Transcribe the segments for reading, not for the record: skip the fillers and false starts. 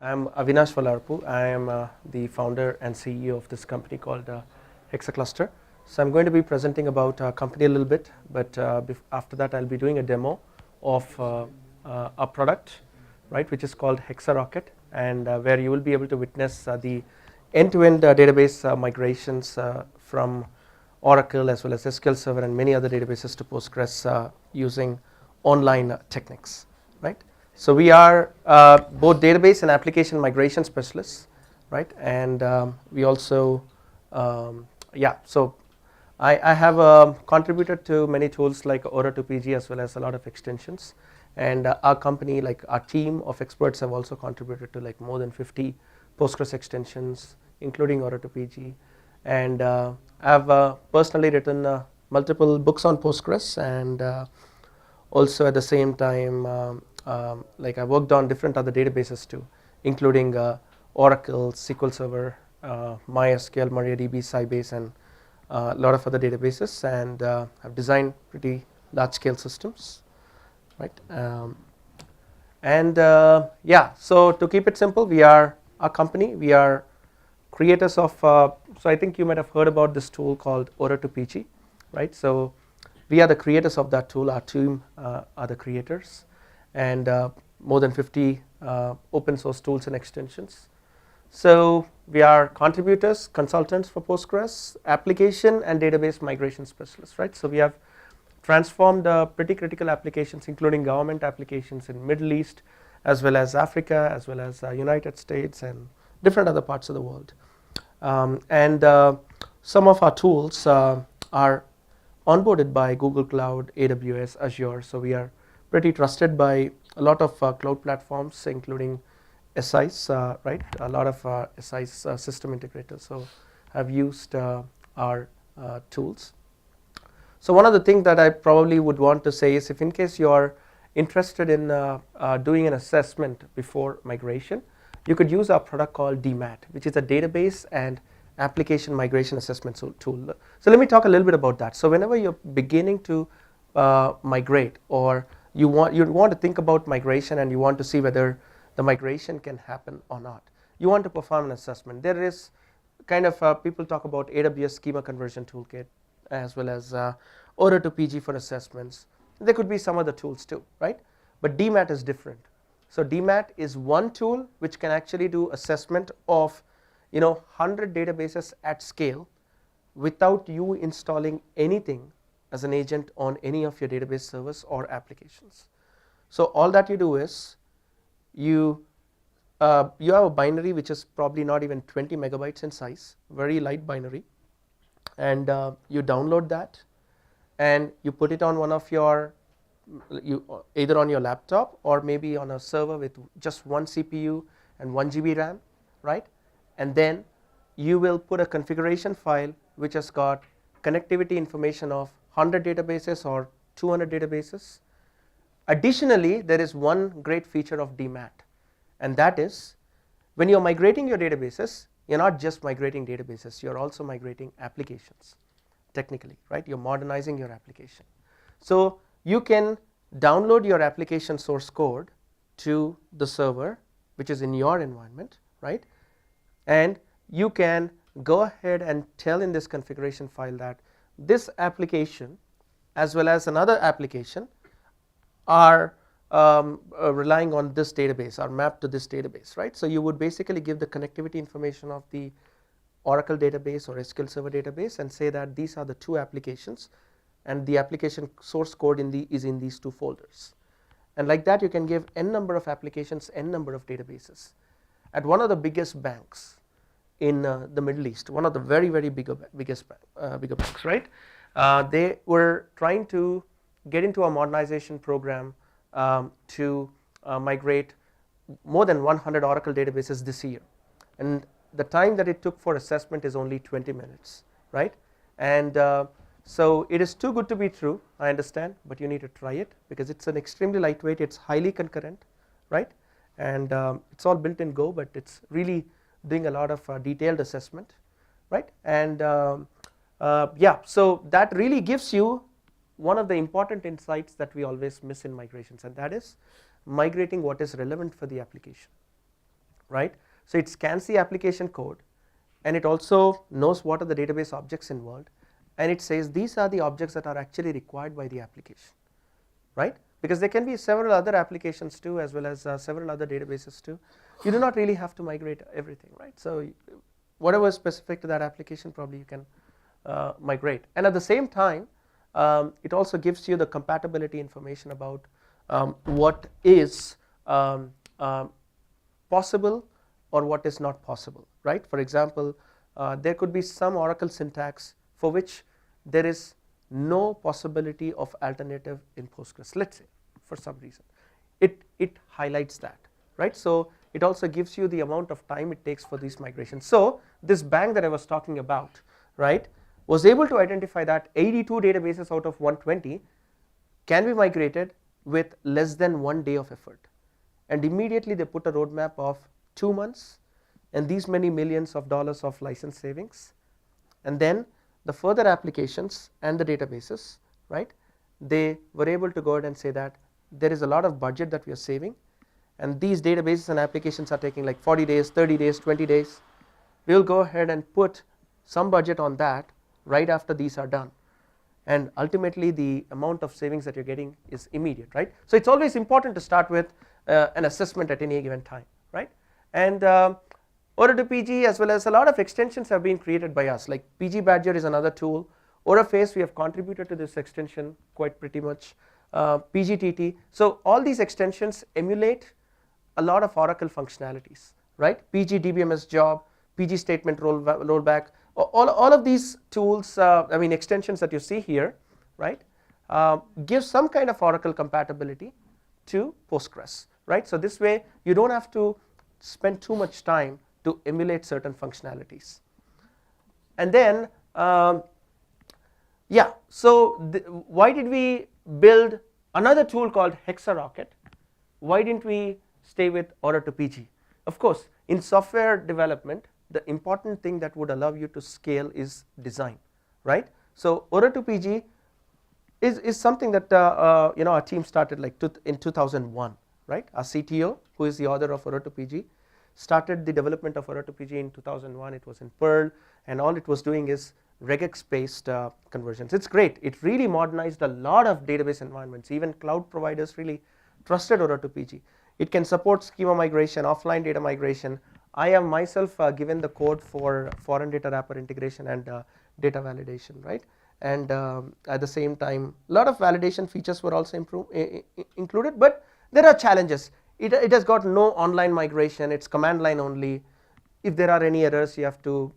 I'm Avinash Valarpu. I am the founder and CEO of this company called HexaCluster. So I'm going to be presenting about our company a little bit, but after that I'll be doing a demo of a product, right, which is called HexaRocket, and where you will be able to witness the end-to-end database migrations from Oracle as well as SQL Server and many other databases to Postgres using online techniques, right? So we are both database and application migration specialists, right? And we also, so I have contributed to many tools like Ora2PG as well as a lot of extensions. And our company, like our team of experts, have also contributed to like more than 50 Postgres extensions, including Ora2PG. And I've personally written multiple books on Postgres, and also at the same time, like I worked on different other databases too, including Oracle, SQL Server, MySQL, MariaDB, Sybase, and a lot of other databases, and I've designed pretty large-scale systems, right? So to keep it simple, we are a company. We are creators of. So I think you might have heard about this tool called Ora2PG, right? So we are the creators of that tool. Our team are the creators, and more than 50 open source tools and extensions. So we are contributors, consultants for Postgres, application and database migration specialists, right? So we have transformed pretty critical applications, including government applications in Middle East, as well as Africa, as well as United States and different other parts of the world. Some of our tools are onboarded by Google Cloud, AWS, Azure. So we are pretty trusted by a lot of cloud platforms, including SIs, right? A lot of SIs, system integrators, so have used our tools. So one of the things that I probably would want to say is, if in case you're interested in doing an assessment before migration, you could use our product called DMAT, which is a database and application migration assessment tool. So let me talk a little bit about that. So whenever you're beginning to migrate, or you want to think about migration and you want to see whether the migration can happen or not, you want to perform an assessment. There is kind of people talk about AWS schema conversion toolkit, as well as Ora2PG for assessments. There could be some other tools too, right? But DMAT is different. So DMAT is one tool which can actually do assessment of 100 databases at scale without you installing anything as an agent on any of your database servers or applications. So all that you do is you have a binary which is probably not even 20 megabytes in size, very light binary, and you download that and you put it on one of your, either on your laptop or maybe on a server with just one CPU and 1 GB RAM, right? And then you will put a configuration file which has got connectivity information of 100 databases or 200 databases. Additionally, there is one great feature of DMAT, and that is when you're migrating your databases, you're not just migrating databases, you're also migrating applications technically, right? You're modernizing your application. So you can download your application source code to the server, which is in your environment, right? And you can go ahead and tell in this configuration file that this application as well as another application are relying on this database, are mapped to this database, right? So you would basically give the connectivity information of the Oracle database or SQL Server database and say that these are the two applications, and the application source code is in these two folders. And like that you can give n number of applications, n number of databases. At one of the biggest banks in the Middle East, one of the very biggest banks, right? They were trying to get into a modernization program to migrate more than 100 Oracle databases this year, and the time that it took for assessment is only 20 minutes, right? And so it is too good to be true, I understand, but you need to try it because it's an extremely lightweight, it's highly concurrent, right? And it's all built in Go, but it's really doing a lot of detailed assessment, right? And so that really gives you one of the important insights that we always miss in migrations, and that is migrating what is relevant for the application, right? So it scans the application code, and it also knows what are the database objects involved, and it says these are the objects that are actually required by the application, right? Because there can be several other applications too, as well as several other databases too. You do not really have to migrate everything, right? So whatever is specific to that application, probably you can migrate. And at the same time, it also gives you the compatibility information about what is possible or what is not possible, right? For example, there could be some Oracle syntax for which there is no possibility of alternative in Postgres, let's say, for some reason. It highlights that, right? So it also gives you the amount of time it takes for these migrations. So this bank that I was talking about, right, was able to identify that 82 databases out of 120 can be migrated with less than 1 day of effort, and immediately they put a roadmap of 2 months and these many millions of dollars of license savings, and then the further applications and the databases, right, they were able to go ahead and say that there is a lot of budget that we are saving, and these databases and applications are taking like 40 days, 30 days, 20 days. We will go ahead and put some budget on that right after these are done, and ultimately the amount of savings that you're getting is immediate, right? So it's always important to start with an assessment at any given time, right? And Ora2PG, as well as a lot of extensions have been created by us, like PG Badger is another tool. Oraface, we have contributed to this extension quite pretty much. PGTT, so all these extensions emulate a lot of Oracle functionalities, right? PG DBMS job, PG statement rollback, all of these tools, I mean extensions that you see here, right, give some kind of Oracle compatibility to Postgres, right? So this way you don't have to spend too much time to emulate certain functionalities. And then yeah, so why did we build another tool called HexaRocket? Why didn't we stay with Ora2PG? Of course, in software development, the important thing that would allow you to scale is design, right? So Ora2PG is something that you know, our team started like in 2001, right? Our CTO, who is the author of Ora2PG, started the development of Ora2PG in 2001. It was in Perl, and all it was doing is regex based conversions. It's great. It really modernized a lot of database environments. Even cloud providers really trusted Ora2PG. It can support schema migration, offline data migration. I have myself given the code for foreign data wrapper integration and data validation, right? And at the same time, a lot of validation features were also included, but there are challenges. It has got no online migration. It's command line only. If there are any errors, you have to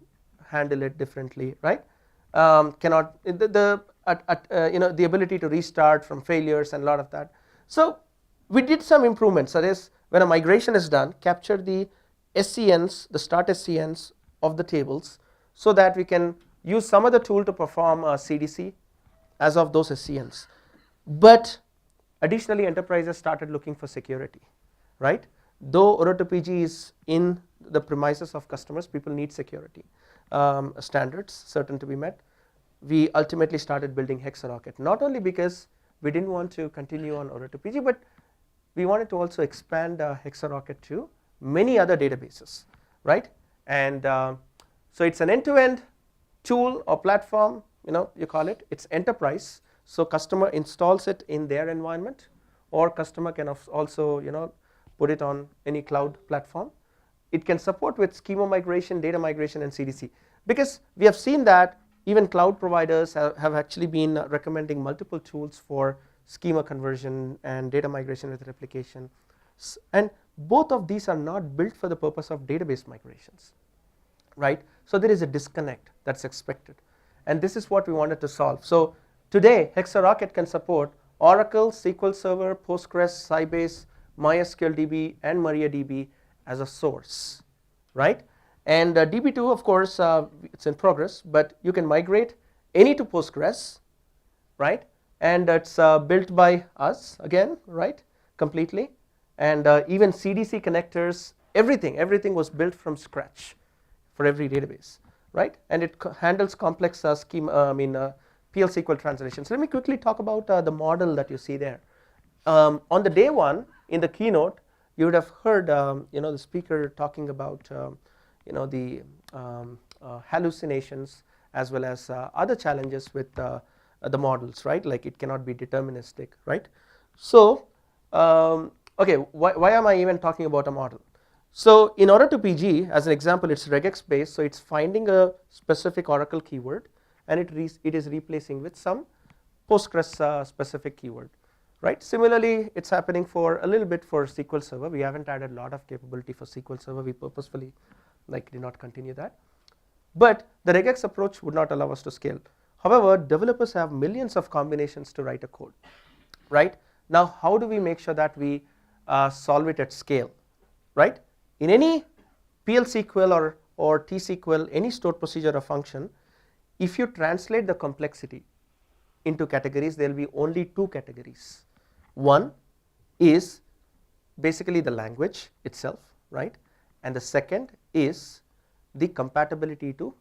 handle it differently, right? Cannot you know, the ability to restart from failures and a lot of that. So we did some improvements. That is, when a migration is done, capture the SCNs, the start SCNs of the tables, so that we can use some other tool to perform CDC as of those SCNs. But additionally, enterprises started looking for security, right? Though Ora2PG is in the premises of customers, people need security standards certain to be met. We ultimately started building HexaRocket, not only because we didn't want to continue on Ora2PG, but we wanted to also expand HexaRocket to many other databases, right? And so it's an end-to-end tool or platform, you know, you call it. It's enterprise, so customer installs it in their environment, or customer can also, you know, put it on any cloud platform. It can support with schema migration, data migration, and CDC, because we have seen that even cloud providers have actually been recommending multiple tools for schema conversion and data migration with replication, and both of these are not built for the purpose of database migrations, right? So there is a disconnect that's expected, and this is what we wanted to solve. So today HexaRocket can support Oracle, SQL Server, Postgres, Sybase, MySQLDB, and MariaDB as a source, right? And DB2, of course, it's in progress, but you can migrate any to Postgres, right? And it's built by us again, right? Completely. And even CDC connectors, everything was built from scratch for every database, right? And it handles complex schema, PL SQL translations. Let me quickly talk about the model that you see there. On the day one in the keynote, you would have heard the speaker talking about the hallucinations as well as other challenges with the models, right? Like it cannot be deterministic, right? So okay, why am I even talking about a model? So in order to PG, as an example, it's regex based, so it's finding a specific Oracle keyword and it is replacing with some Postgres specific keyword, right? Similarly, it's happening for a little bit for SQL Server. We haven't added a lot of capability for SQL Server. We purposefully did not continue that. But the regex approach would not allow us to scale. However, developers have millions of combinations to write a code, right? Now, how do we make sure that we solve it at scale, right? In any PL/SQL or T-SQL, any stored procedure or function, if you translate the complexity into categories, there will be only two categories. One is basically the language itself, right? And the second is the compatibility to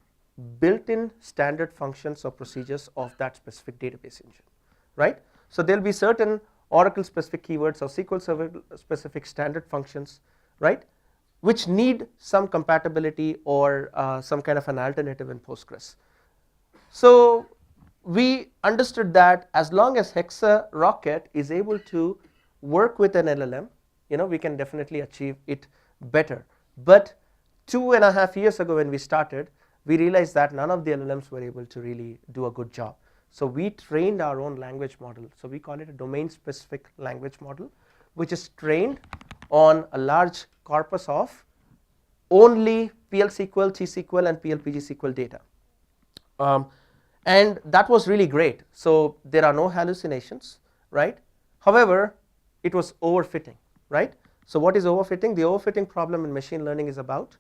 built-in standard functions or procedures of that specific database engine, right? So there will be certain Oracle specific keywords or SQL Server specific standard functions, right, which need some compatibility or some kind of an alternative in Postgres. So we understood that as long as HexaRocket is able to work with an LLM, we can definitely achieve it better. But 2.5 years ago when we started, we realized that none of the LLMs were able to really do a good job. So we trained our own language model. So we call it a domain specific language model, which is trained on a large corpus of only PL/SQL, T-SQL and PL/PGSQL data. And that was really great. So there are no hallucinations, right? However, it was overfitting, right? So what is overfitting? The overfitting problem in machine learning is about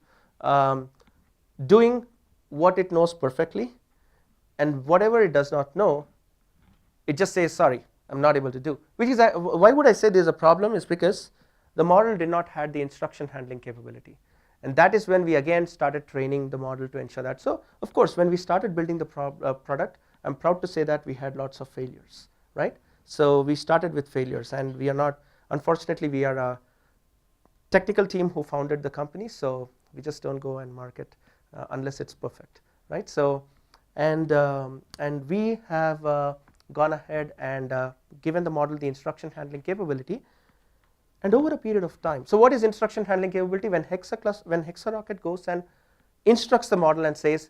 doing what it knows perfectly, and whatever it does not know, it just says, sorry, I'm not able to do. Which is, why would I say there's a problem is because the model did not have the instruction handling capability. And that is when we again started training the model to ensure that. So of course, when we started building the product, I'm proud to say that we had lots of failures, right? So we started with failures, and we are not, unfortunately, we are a technical team who founded the company, so we just don't go and market unless it's perfect, right? So, and we have gone ahead and given the model the instruction handling capability. And over a period of time, so what is instruction handling capability? When HexaRocket goes and instructs the model and says,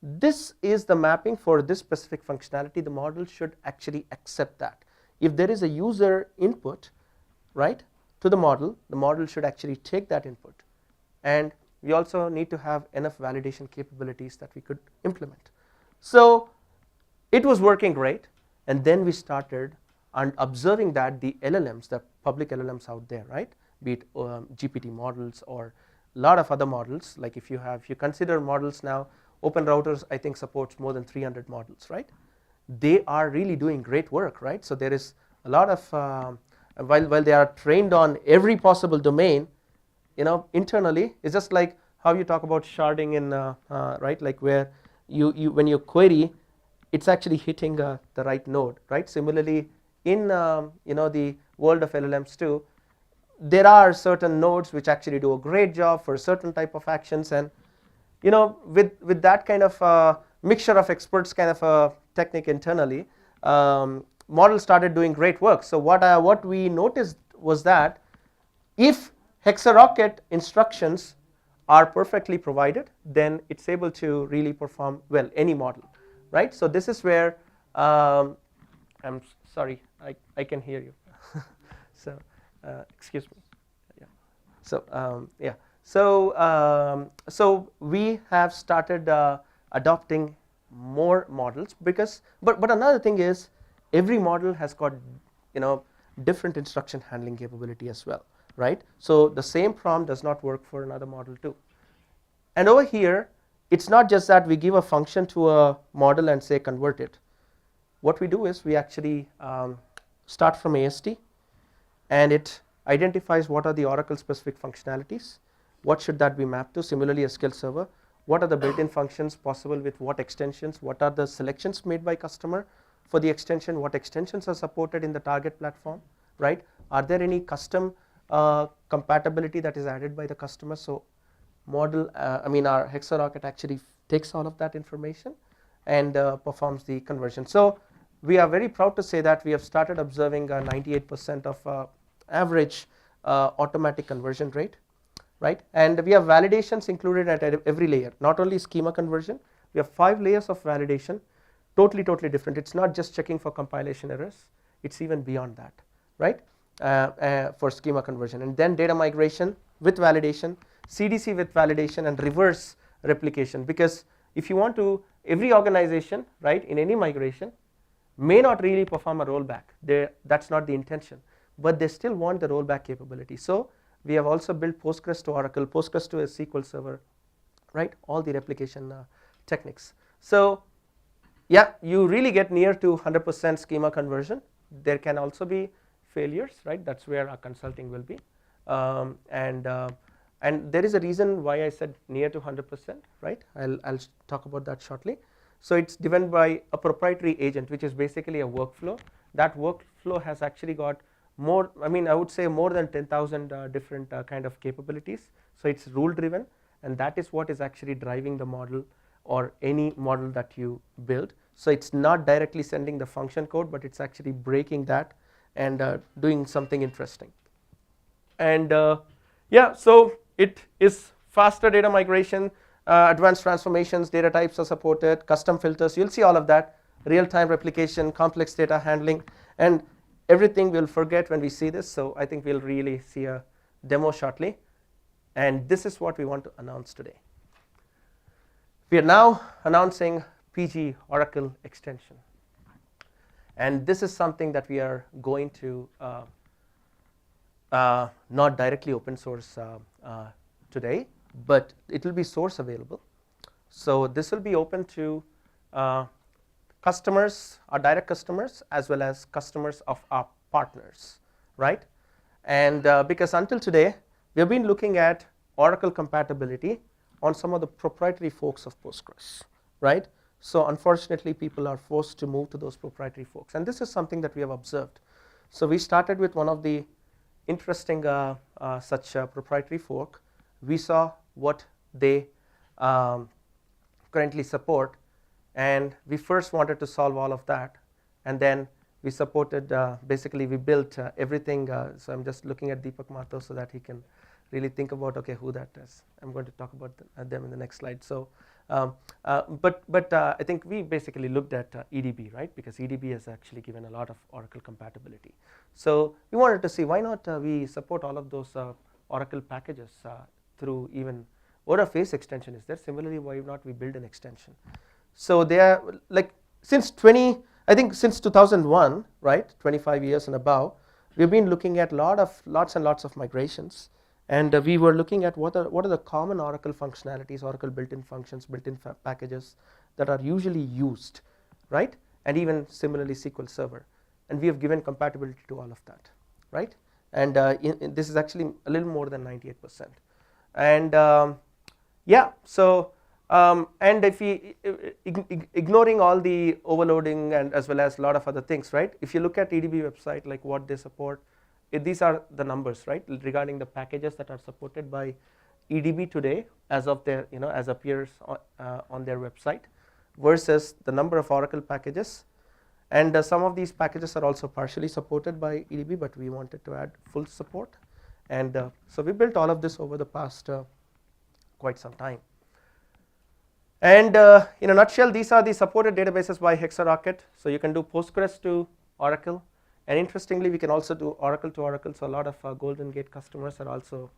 this is the mapping for this specific functionality, the model should actually accept that. If there is a user input, right, to the model should actually take that input. And we also need to have enough validation capabilities that we could implement. So it was working great, and then we started and observing that the LLMs, the public LLMs out there, right, be it GPT models or a lot of other models, like if you consider models now, OpenRouters I think supports more than 300 models, right? They are really doing great work, right? So there is a lot of, while they are trained on every possible domain, internally, it's just like how you talk about sharding in, right, like where when you query, it's actually hitting the right node, right? Similarly, in the world of LLMs too, there are certain nodes which actually do a great job for a certain type of actions, and with that kind of mixture of experts kind of a technique internally, models started doing great work. So what we noticed was that if HexaRocket instructions are perfectly provided, then it's able to really perform well, any model, right? So this is where I'm sorry, I can hear you. So excuse me. Yeah. So yeah. So we have started adopting more models because, but another thing is every model has got different instruction handling capability as well, right? So the same prompt does not work for another model too. And over here, it's not just that we give a function to a model and say convert it. What we do is we actually start from AST, and it identifies what are the Oracle specific functionalities, what should that be mapped to. Similarly, SQL Server, what are the built-in functions possible with what extensions, what are the selections made by customer for the extension, what extensions are supported in the target platform, right? Are there any custom compatibility that is added by the customer. So model, our HexaRocket actually takes all of that information and performs the conversion. So we are very proud to say that we have started observing 98% of average automatic conversion rate, right? And we have validations included at every layer, not only schema conversion, we have 5 layers of validation, totally different. It's not just checking for compilation errors, it's even beyond that, right? For schema conversion, and then data migration with validation, CDC with validation, and reverse replication. Because if you want to, every organization, right, in any migration may not really perform a rollback. That's not the intention, but they still want the rollback capability. So we have also built Postgres to Oracle, Postgres to a SQL Server, right? All the replication techniques. So yeah, you really get near to 100% schema conversion. There can also be failures, right? That's where our consulting will be. And there is a reason why I said near to 100%, right? I'll talk about that shortly. So it's driven by a proprietary agent, which is basically a workflow. That workflow has actually got more, I would say more than 10,000 different kind of capabilities. So it's rule driven, and that is what is actually driving the model or any model that you build. So it's not directly sending the function code, but it's actually breaking that and doing something interesting. And yeah, so it is faster data migration, advanced transformations, data types are supported, custom filters, you'll see all of that, real-time replication, complex data handling, and everything we'll forget when we see this. So I think we'll really see a demo shortly, and this is what we want to announce today. We are now announcing PG Oracle extension, and this is something that we are going to not directly open source today, but it will be source available. So this will be open to customers, our direct customers, as well as customers of our partners, right? And because until today we have been looking at Oracle compatibility on some of the proprietary forks of Postgres, right? So unfortunately people are forced to move to those proprietary forks, and this is something that we have observed. So we started with one of the interesting such proprietary fork. We saw what they currently support, and we first wanted to solve all of that, and then we supported, basically we built everything. So I'm just looking at Deepak Mathur so that he can really think about, okay, who that is. I'm going to talk about them in the next slide. So but I think we basically looked at EDB, right? Because EDB has actually given a lot of Oracle compatibility. So we wanted to see why not we support all of those Oracle packages through even what a face extension is there. Similarly, why not we build an extension? So they are like since 2001, right? 25 years and above, we've been looking at lots and lots of migrations. And we were looking at what are the common Oracle functionalities, Oracle built-in functions, built-in packages that are usually used, right? And even similarly SQL Server. And we have given compatibility to all of that, right? And this is actually a little more than 98%. And yeah, so and if we ignoring all the overloading and as well as a lot of other things, right? If you look at EDB website, like what they support, these are the numbers, right, regarding the packages that are supported by EDB today as of their, as appears on their website, versus the number of Oracle packages. And some of these packages are also partially supported by EDB, but we wanted to add full support. And so we built all of this over the past quite some time. And in a nutshell, these are the supported databases by HexaRocket. So you can do Postgres to Oracle. And interestingly, we can also do Oracle to Oracle. So a lot of Golden Gate customers are also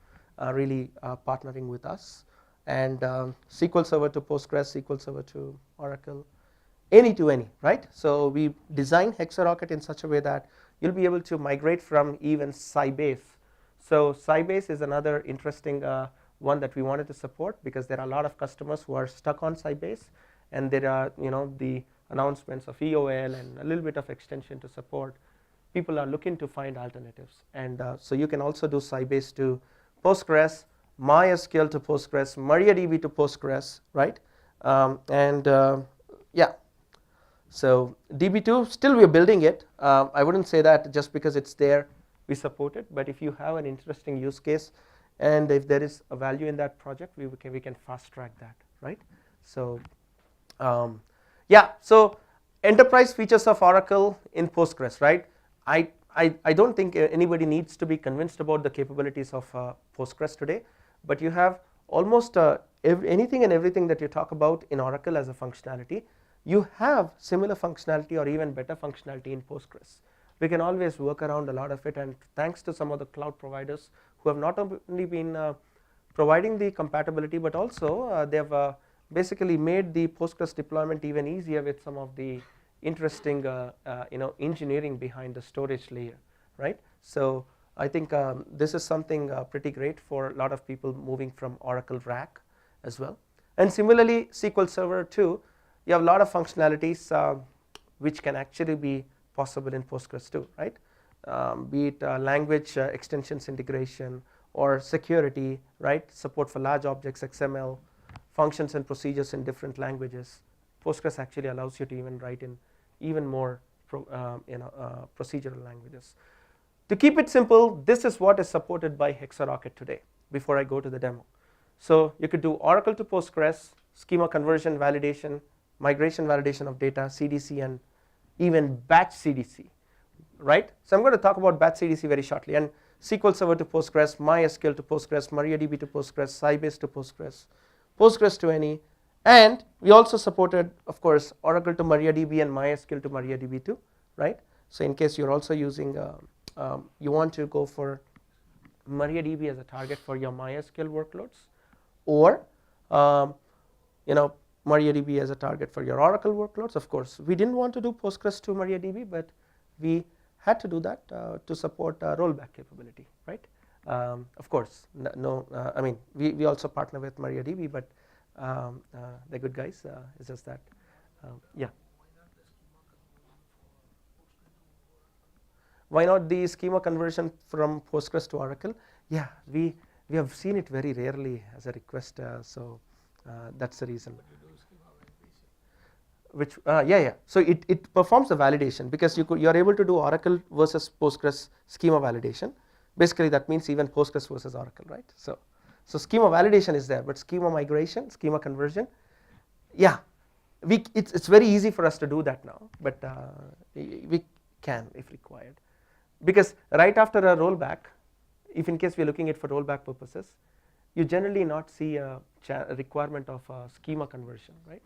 really partnering with us. And SQL Server to Postgres, SQL Server to Oracle, any to any, right? So we designed HexaRocket in such a way that you'll be able to migrate from even Sybase. So Sybase is another interesting one that we wanted to support, because there are a lot of customers who are stuck on Sybase, and there are the announcements of EOL and a little bit of extension to support. People are looking to find alternatives, and so you can also do Sybase to Postgres, MySQL to Postgres, MariaDB to Postgres, right? Yeah, so DB2 still we're building it. I wouldn't say that just because it's there we support it. But if you have an interesting use case and if there is a value in that project, we can fast track that, right? So yeah, so enterprise features of Oracle in Postgres, right? I don't think anybody needs to be convinced about the capabilities of Postgres today, but you have almost anything and everything that you talk about in Oracle as a functionality, you have similar functionality or even better functionality in Postgres. We can always work around a lot of it, and thanks to some of the cloud providers who have not only been providing the compatibility, but also they have basically made the Postgres deployment even easier with some of the interesting engineering behind the storage layer, right? So I think this is something pretty great for a lot of people moving from Oracle RAC as well. And similarly, SQL Server too, you have a lot of functionalities which can actually be possible in Postgres too, right? Be it language extensions integration or security, right? Support for large objects, XML, functions and procedures in different languages. Postgres actually allows you to even write in even more procedural languages. To keep it simple, this is what is supported by HexaRocket today before I go to the demo. So you could do Oracle to Postgres, schema conversion validation, migration validation of data, CDC, and even batch CDC, right? So I'm going to talk about batch CDC very shortly, and SQL Server to Postgres, MySQL to Postgres, MariaDB to Postgres, Sybase to Postgres, Postgres to any, and we also supported, of course, Oracle to MariaDB and MySQL to MariaDB too, right? So in case you're also using, you want to go for MariaDB as a target for your MySQL workloads, or MariaDB as a target for your Oracle workloads. Of course, we didn't want to do Postgres to MariaDB, but we had to do that to support rollback capability, right? Of course, I mean, we also partner with MariaDB, but they're good guys. It's just that, yeah. Why not the schema conversion from Postgres to Oracle? Yeah, we have seen it very rarely as a request, so that's the reason. Which yeah. So it performs the validation because you're able to do Oracle versus Postgres schema validation. Basically, that means even Postgres versus Oracle, right? So schema validation is there, but schema migration, schema conversion, yeah, it's very easy for us to do that now, but we can if required, because right after a rollback, if in case we're looking at for rollback purposes, you generally not see a requirement of a schema conversion, right?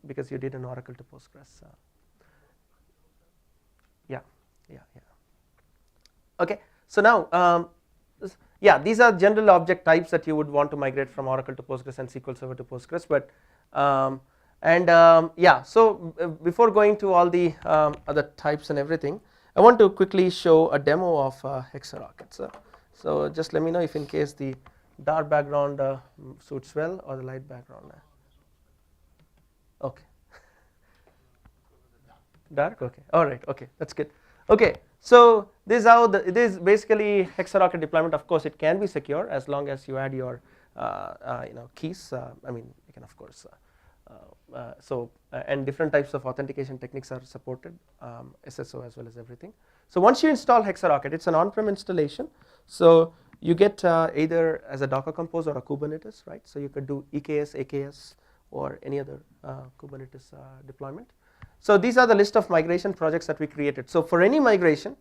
Because you did an Oracle to Postgres. Yeah. Okay, so now, yeah, these are general object types that you would want to migrate from Oracle to Postgres and SQL Server to Postgres. But yeah, so before going to all the other types and everything, I want to quickly show a demo of HexaRocket. So just let me know if in case the dark background suits well or the light background. Okay. Dark. Okay. All right. Okay. That's good. Okay. So this is how it is basically HexaRocket deployment. Of course, it can be secure as long as you add your keys. I mean, you can of course. And different types of authentication techniques are supported, SSO as well as everything. So once you install HexaRocket, it's an on-prem installation. So you get either as a Docker Compose or a Kubernetes, right? So you could do EKS, AKS, or any other Kubernetes deployment. So these are the list of migration projects that we created. So for any migration,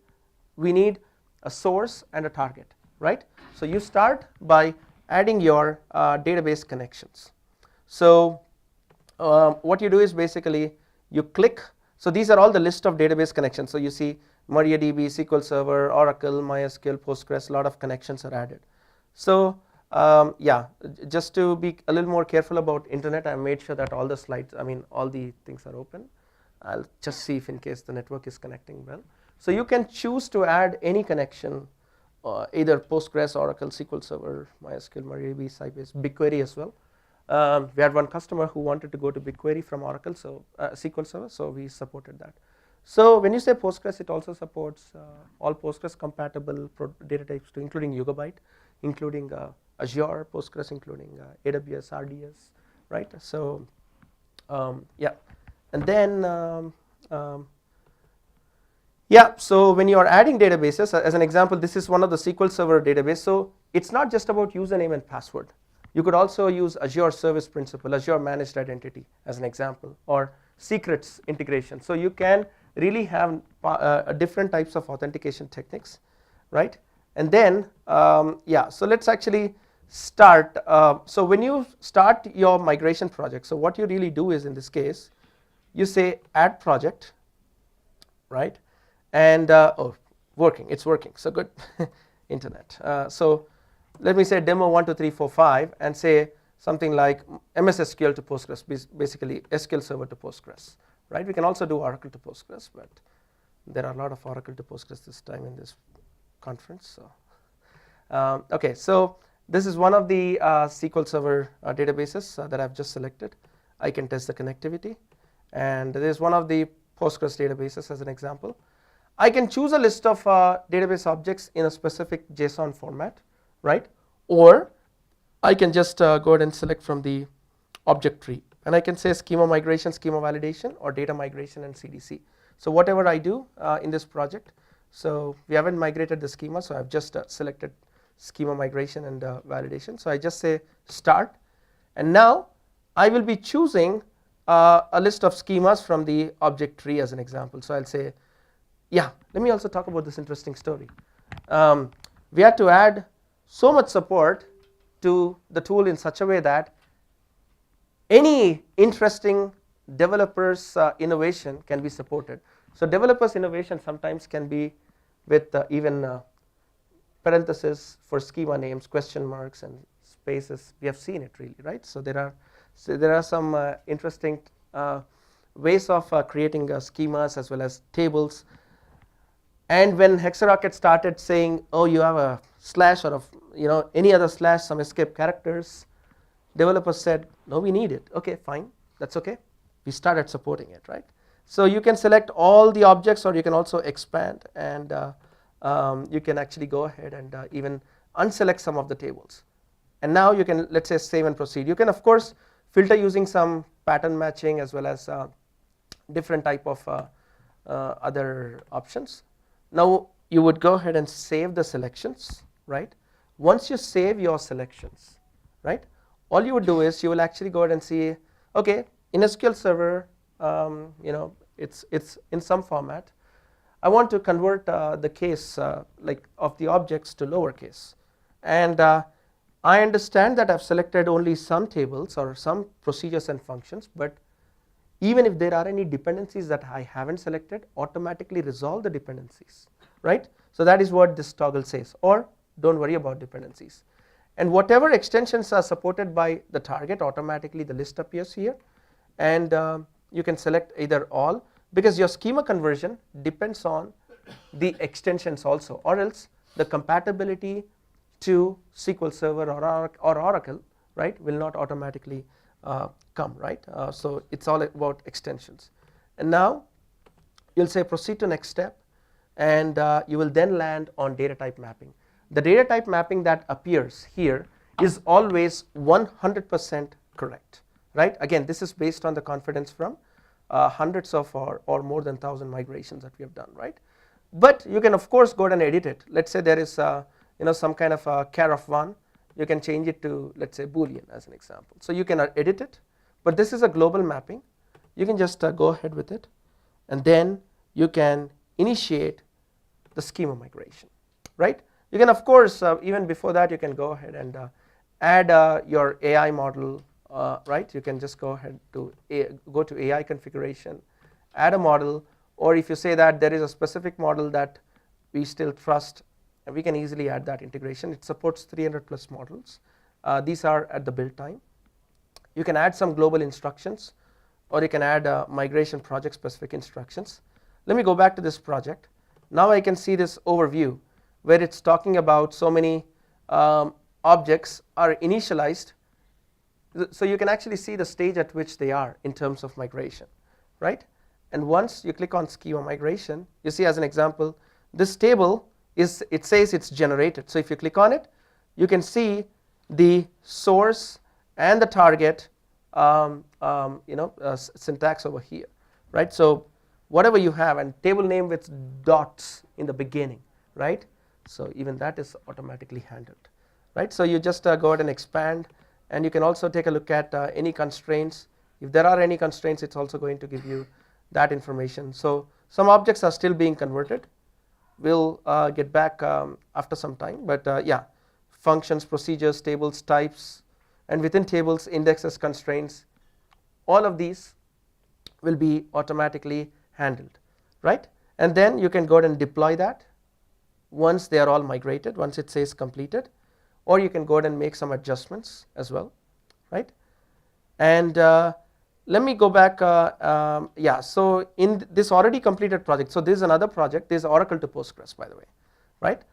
we need a source and a target, right? So you start by adding your database connections. So what you do is basically you click. So these are all the list of database connections. So you see MariaDB, SQL Server, Oracle, MySQL, Postgres, a lot of connections are added. So yeah, just to be a little more careful about internet, I made sure that all the slides, I mean all the things are open. I'll just see if in case the network is connecting well. So you can choose to add any connection, either Postgres, Oracle, SQL Server, MySQL, MariaDB, Sybase, BigQuery as well. We had one customer who wanted to go to BigQuery from Oracle, so SQL Server, so we supported that. So when you say Postgres, it also supports all Postgres compatible data types too, including Yugabyte, including Azure Postgres, including AWS RDS, right? So yeah, and then Yeah, so when you are adding databases, as an example, this is one of the SQL Server database. So it's not just about username and password. You could also use Azure Service Principal, Azure Managed Identity as an example, or secrets integration. So you can really have different types of authentication techniques, right? And then, yeah, so let's actually start. So when you start your migration project, so what you really do is, in this case, you say add project, right? And oh, working, it's working, so good. Internet. So let me say demo 1 2 3 4 5 and say something like MS SQL to Postgres, basically SQL Server to Postgres, right? We can also do Oracle to Postgres, but there are a lot of Oracle to Postgres this time in this conference. So okay, so this is one of the SQL Server databases that I've just selected. I can test the connectivity, and there is one of the Postgres databases as an example. I can choose a list of database objects in a specific JSON format, right? Or I can just go ahead and select from the object tree, and I can say schema migration, schema validation, or data migration and CDC. So whatever I do in this project, so we haven't migrated the schema, so I've just selected schema migration and validation. So I just say start, and now I will be choosing a list of schemas from the object tree as an example. So I'll say, yeah, let me also talk about this interesting story. We had to add so much support to the tool in such a way that any interesting developers innovation can be supported. So developers innovation sometimes can be with even parentheses for schema names, question marks and spaces. We have seen it really, right? So there are some interesting ways of creating schemas as well as tables. And when HexaRocket started saying, oh, you have a slash or any other slash, some escape characters, developers said, no, we need it. Okay, fine, that's okay. We started supporting it, right? So you can select all the objects, or you can also expand, and you can actually go ahead and even unselect some of the tables. And now you can, let's say, save and proceed. You can, of course, filter using some pattern matching as well as different type of other options. Now you would go ahead and save the selections, right? Once you save your selections, right, all you would do is you will actually go ahead and see, okay, in SQL Server, it's in some format. I want to convert the case like of the objects to lowercase, and I understand that I've selected only some tables or some procedures and functions, but even if there are any dependencies that I haven't selected, automatically resolve the dependencies, right? So that is what this toggle says, or don't worry about dependencies. And whatever extensions are supported by the target, automatically the list appears here, and you can select either all, because your schema conversion depends on the extensions also, or else the compatibility to SQL Server or Oracle, right, will not automatically come, right? So it's all about extensions. And now you'll say proceed to next step, and you will then land on data type mapping. The data type mapping that appears here is always 100% correct, right? Again, this is based on the confidence from hundreds of or more than 1,000 migrations that we have done, right? But you can of course go ahead and edit it. Let's say there is some kind of char of 1. You can change it to, let's say, Boolean as an example. So you can edit it, but this is a global mapping. You can just go ahead with it, and then you can initiate the schema migration, right? You can of course even before that you can go ahead and add your AI model, right? You can just go ahead to go to AI configuration, add a model, or if you say that there is a specific model that we still trust, and we can easily add that integration. It supports 300 plus models. These are at the build time. You can add some global instructions, or you can add migration project specific instructions. Let me go back to this project. Now I can see this overview where it's talking about so many objects are initialized. So you can actually see the stage at which they are in terms of migration, right? And once you click on schema migration, you see, as an example, this table it says it's generated. So if you click on it, you can see the source and the target syntax over here, right? So whatever you have, and table name with dots in the beginning, right? So even that is automatically handled, right? So you just go ahead and expand, and you can also take a look at any constraints. If there are any constraints, it's also going to give you that information. So some objects are still being converted. We'll get back after some time, but yeah, functions, procedures, tables, types, and within tables, indexes, constraints, all of these will be automatically handled, right? And then you can go ahead and deploy that once they are all migrated, once it says completed, or you can go ahead and make some adjustments as well, right? And let me go back, yeah, so in this already completed project, so this is another project, this is Oracle to Postgres, by the way, right?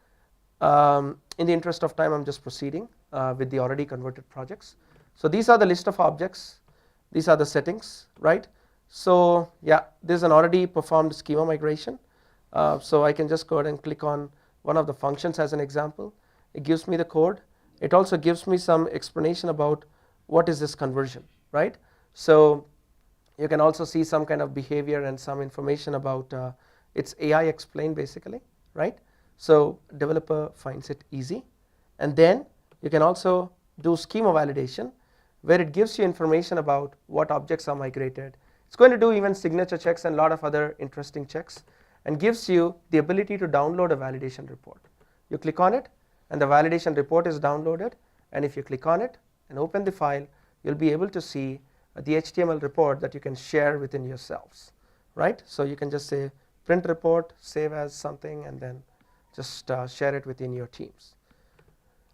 In the interest of time, I'm just proceeding with the already converted projects. So these are the list of objects, these are the settings, right? So yeah, this is an already performed schema migration. So I can just go ahead and click on one of the functions as an example. It gives me the code. It also gives me some explanation about what is this conversion, right? So you can also see some kind of behavior and some information about it's AI explained basically, right? So developer finds it easy. And then you can also do schema validation, where it gives you information about what objects are migrated. It's going to do even signature checks and a lot of other interesting checks, and gives you the ability to download a validation report. You click on it and the validation report is downloaded, and if you click on it and open the file, you'll be able to see the HTML report that you can share within yourselves, right? So you can just say print report, save as something, and then just share it within your teams.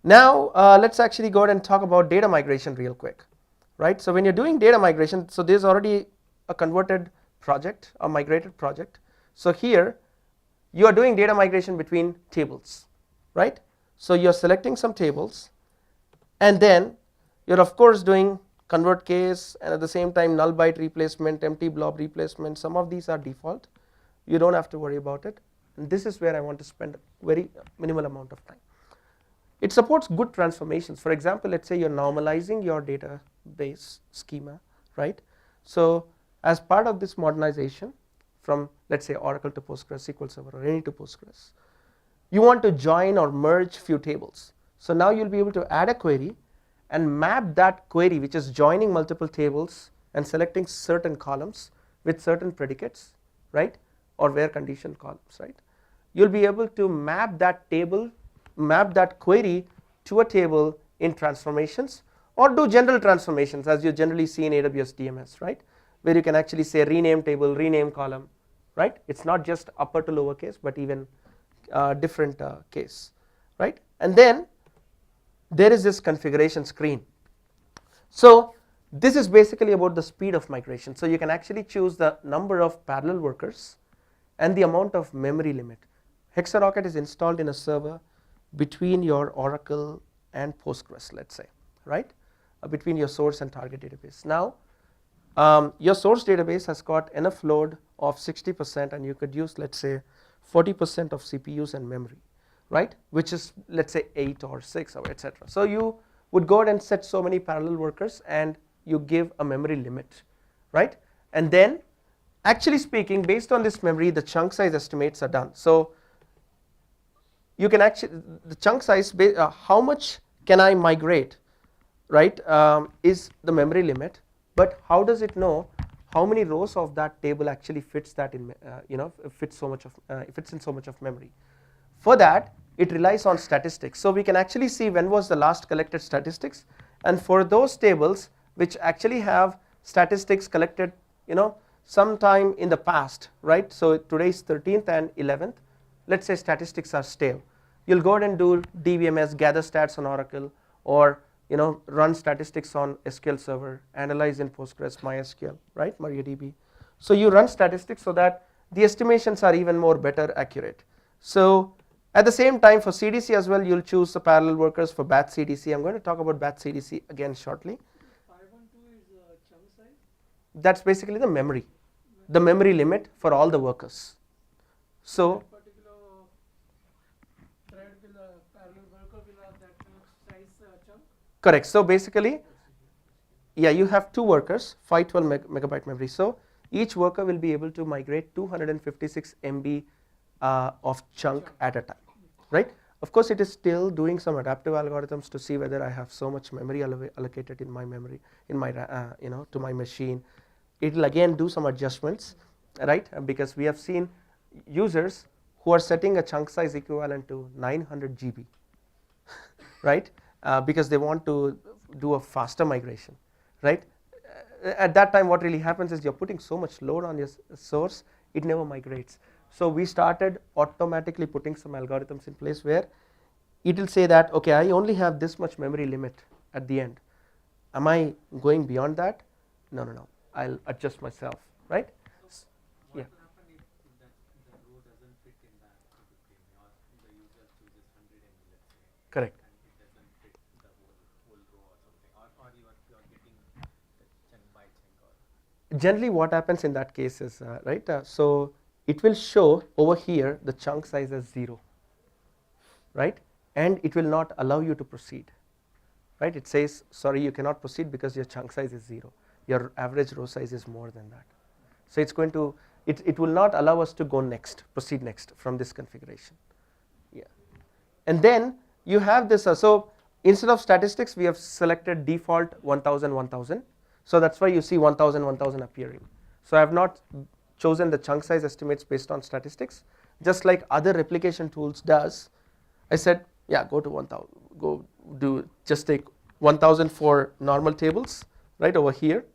Now let's actually go ahead and talk about data migration real quick, right? So when you're doing data migration, so there's already a converted project, a migrated project. So here you are doing data migration between tables, right? So you're selecting some tables, and then you're of course doing convert case, and at the same time null byte replacement, empty blob replacement. Some of these are default. You don't have to worry about it. And this is where I want to spend a very minimal amount of time. It supports good transformations. For example, let's say you're normalizing your database schema, right? So as part of this modernization from, let's say, Oracle to Postgres, SQL Server, or any to Postgres, you want to join or merge few tables. So now you'll be able to add a query and map that query, which is joining multiple tables and selecting certain columns with certain predicates, right? Or where condition columns, right? You'll be able to map that table, map that query to a table in transformations, or do general transformations as you generally see in AWS DMS, right? Where you can actually say rename table, rename column, right? It's not just upper to lower case, but even different case, right? And then there is this configuration screen. So this is basically about the speed of migration. So you can actually choose the number of parallel workers and the amount of memory limit. HexaRocket is installed in a server between your Oracle and Postgres, let's say, right? Between your source and target database. Now, your source database has got enough load of 60%, and you could use, let's say, 40% of CPUs and memory, right? Which is, let's say, 8 or 6 or etc. So you would go ahead and set so many parallel workers, and you give a memory limit, right? And then, actually speaking, based on this memory, the chunk size estimates are done. So you can actually, the chunk size, how much can I migrate, right, is the memory limit. But how does it know how many rows of that table actually fits that in, fits so much of, fits in so much of memory? For that, it relies on statistics. So we can actually see when was the last collected statistics, and for those tables which actually have statistics collected, sometime in the past, right? So today is 13th and 11th. Let's say statistics are stale. You'll go ahead and do DBMS, gather stats on Oracle, or run statistics on SQL Server, analyze in Postgres, MySQL, right, MariaDB. So you run statistics so that the estimations are even more better accurate. So at the same time, for CDC as well, you'll choose the parallel workers for batch CDC. I'm going to talk about batch CDC again shortly. 512 is chunk size? That's basically the memory limit for all the workers. So Particular thread will parallel worker will have that size chunk? Correct. So basically, yeah, you have two workers, 512 megabyte memory. So each worker will be able to migrate 256 MB of chunk at a time, right? Of course, it is still doing some adaptive algorithms to see whether I have so much memory allocated in my memory, in my to my machine. It will again do some adjustments, right? Because we have seen users who are setting a chunk size equivalent to 900 GB, right? Because they want to do a faster migration, right? At that time, what really happens is you're putting so much load on your source, it never migrates. So we started automatically putting some algorithms in place where it will say that, okay, I only have this much memory limit at the end. Am I going beyond that? No, no, no. I'll adjust myself, right? So what will happen if the row doesn't fit in that frame, or the user chooses 100 MB, let's say, Correct. and it doesn't fit the whole row or something, or you are getting the chunk by chunk, or Generally, what happens in that case is, right, so it will show over here the chunk size as 0, right? And it will not allow you to proceed, right? It says, sorry, you cannot proceed because your chunk size is 0. Your average row size is more than that. So it's going to, it will not allow us to go next, proceed next from this configuration. Yeah. And then you have this, so instead of statistics, we have selected default 1000, 1000. So that's why you see 1000, 1000 appearing. So I have not chosen the chunk size estimates based on statistics, just like other replication tools does. I said, yeah, go to 1000, go do, just take 1000 for normal tables, right, over here.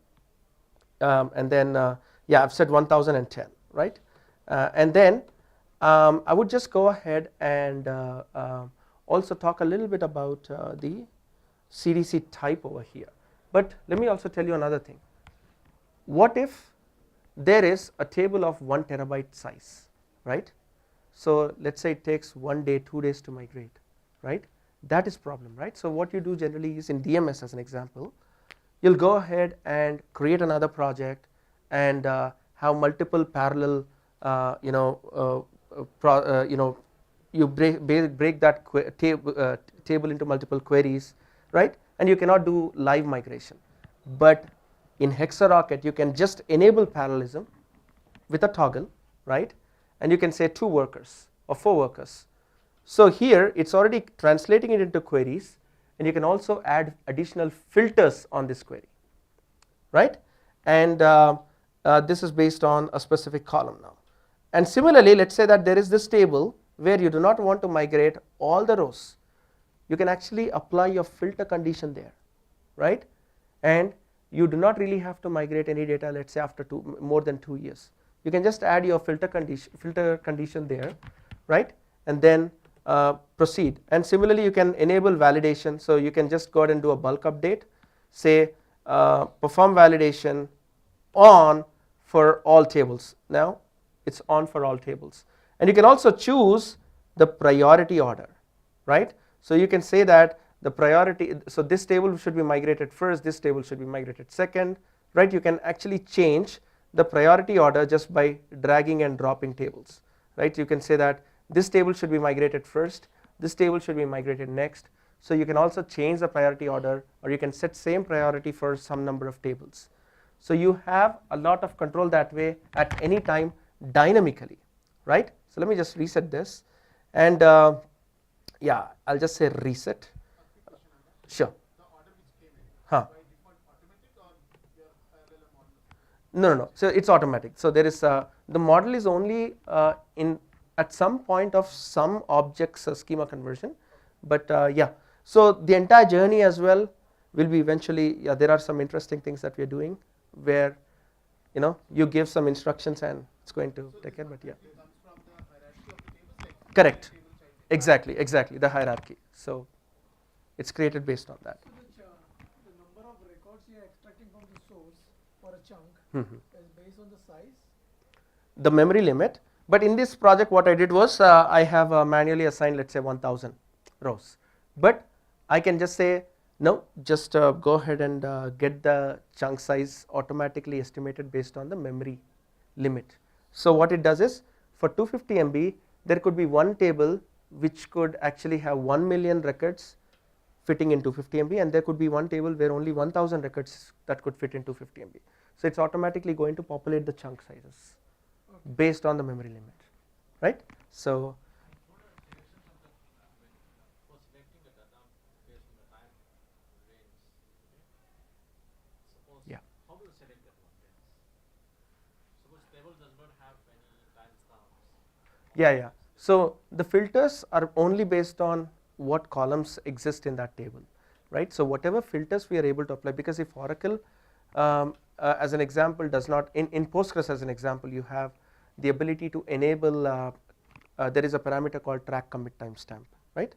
And then, yeah, I've said 1010, right? And then I would just go ahead and also talk a little bit about the CDC type over here. But let me also tell you another thing. What if there is a table of 1 terabyte size, right? So let's say it takes 1 day, 2 days to migrate, right? That is problem, right? So what you do generally is in DMS, as an example, you'll go ahead and create another project and have multiple parallel, you break that table into multiple queries, right? And you cannot do live migration. But in HexaRocket, you can just enable parallelism with a toggle, right? And you can say 2 workers or 4 workers. So here it's already translating it into queries, and you can also add additional filters on this query, right? And this is based on a specific column now. And similarly, let's say that there is this table where you do not want to migrate all the rows. You can actually apply your filter condition there, right? And you do not really have to migrate any data, let's say after more than 2 years. You can just add your filter condition there, right? And then proceed. And similarly, you can enable validation. So you can just go ahead and do a bulk update, say perform validation on for all tables. Now it's on for all tables. And you can also choose the priority order, right? So you can say that the priority, so this table should be migrated first, this table should be migrated second, right? You can actually change the priority order just by dragging and dropping tables, right? You can say that this table should be migrated first, this table should be migrated next. So you can also change the priority order, or you can set same priority for some number of tables. So you have a lot of control that way at any time dynamically, right? So let me just reset this, and yeah, I'll just say reset. Sure. The order which came in, Huh. by default automatic or your LLM model? No, no, no. So it's automatic. So there is the model is only in at some point of some objects schema conversion, but yeah. So the entire journey as well will be eventually. Yeah, there are some interesting things that we are doing where, you give some instructions and it's going to take care. But yeah. It comes from the hierarchy of the tables, like Correct. table child. Exactly. The hierarchy. So it's created based on that. So the number of records you are extracting from the source for a chunk Mhm. is based on the size. The memory limit. But in this project, what I did was I have manually assigned, let's say 1000 rows. But I can just say, no, just go ahead and get the chunk size automatically estimated based on the memory limit. So what it does is, for 250 MB, there could be one table which could actually have 1 million records fitting in 250 MB, and there could be one table where only 1000 records that could fit in 250 MB. So it's automatically going to populate the chunk sizes Okay. based on the memory limit, right? So For selecting the data based on the time range, suppose yeah. how do you select that one then? Suppose table does not have any timestamps. Yeah. So the filters are only based on what columns exist in that table, right? So whatever filters we are able to apply, because if Oracle, as an example, does not, in Postgres as an example, you have the ability to enable, there is a parameter called track commit timestamp, right?